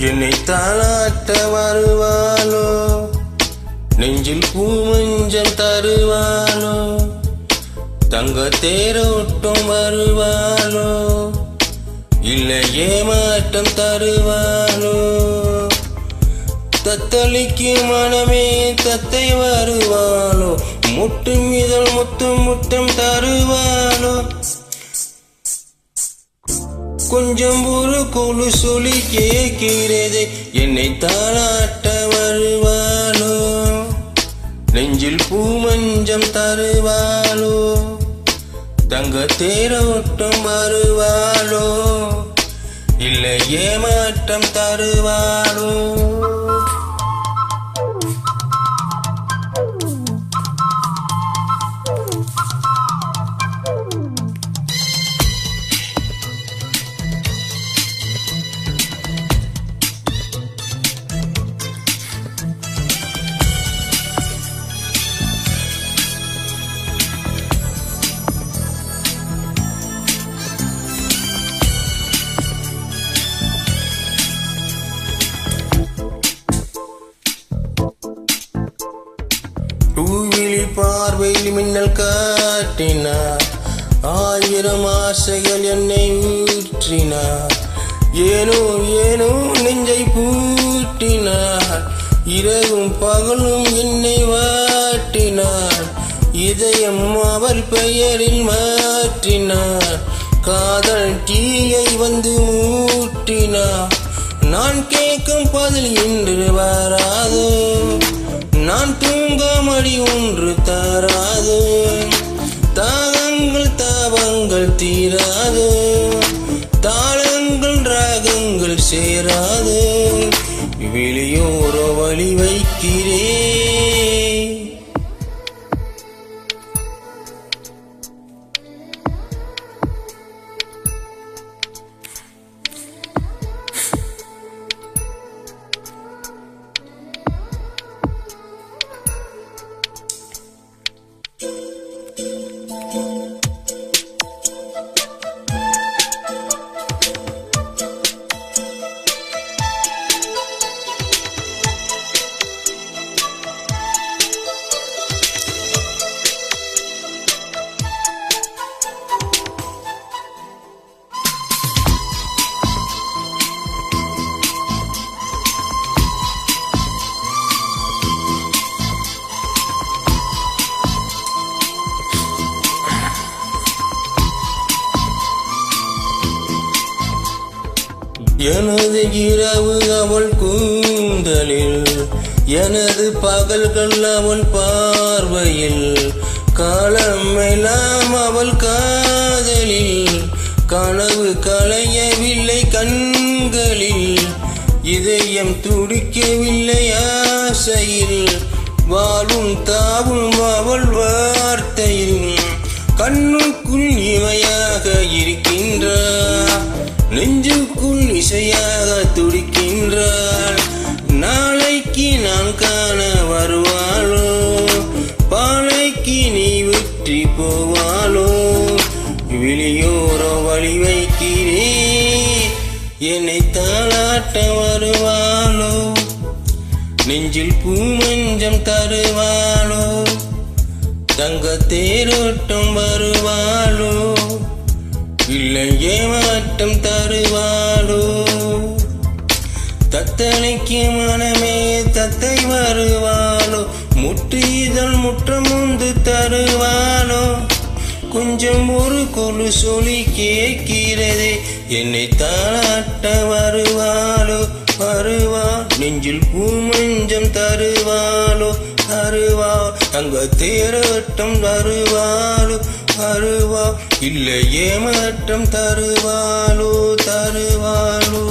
என்னை தாளாட்ட வருவாளோ, நெஞ்சில் பூமஞ்சம் தருவாளோ, தங்க தேரோட்டம் வருவாளோ, இல்லை ஏமாற்றம் தருவாளோ, தத்தளிக்கு மனமே தத்தை வருவாளோ, முட்டும் இதழ் முத்தும் முத்தம் தருவாளோ, கொஞ்சம் ஒரு குழு சொல்லி கேட்கிறதே என்னை தாளாட்ட வருவாளோ, நெஞ்சில் பூமஞ்சம் தருவாளோ, தங்க தேரோட்டம் வருவாளோ, இல்லை ஏமாற்றம் தருவாளோ. தூவிழி பார்வையில் மின்னல் காட்டினார், ஆயிரம் ஆசைகள் என்னை ஊற்றினார், ஏனோ ஏனோ நெஞ்சை பூட்டினார், இரவும் பகலும் என்னை வாட்டினார், இதயம் அவள் பெயரில் மாற்றினார், காதல் தீயை வந்து மூட்டினார், நான் கேட்கும் பதில் இன்று வராது, நான் தூங்க மடி ஒன்று தராது, தாகங்கள் தாபங்கள் தீராது, தாளங்கள் ராகங்கள் சேராது, வெளியோர வழி வைக்கிறேன். எனது இரவு அவள் கூந்தலில், எனது பகல்கள் அவள் பார்வையில், காலமெல்லாம் அவள் காதலில், கனவு களையவில்லை கண்களில், இதயம் துடிக்கவில்லை ஆசையில், வாழும் தாவும் அவள் வார்த்தையில், கண்ணுக்குள் இமையாக இருக்கின்றார், நெஞ்சுக்குள் இசையாக துடிக்கின்றாள், நாளைக்கு நான் காண வருவாளோ, பாலைக்கு நீ விற்றி போவாளோ, வெளியோர வழி வைக்கிறேன், என்னை தாளாட்ட வருவாளோ, நெஞ்சில் பூமஞ்சம் தருவாளோ, தங்க தேரோட்டம் வருவாளோ, இல்லை ஏமாற்றம் தருவாளோ, தத்தளிக்கு மனமே தத்தை வருவாளோ, முட்டு இதழ் முற்றம் முந்து தருவாளோ, கொஞ்சம் ஒரு குழு சொல்லி கேட்கிறதே என்னை தாளாட்ட வருவாளோ, வருவா, நெஞ்சில் பூமஞ்சம் தருவாளோ, தருவா, அங்க தேரோட்டம் வருவாளோ, வருவா, இல்லை ஏமாற்றம் தருவாளோ, தருவாளோ.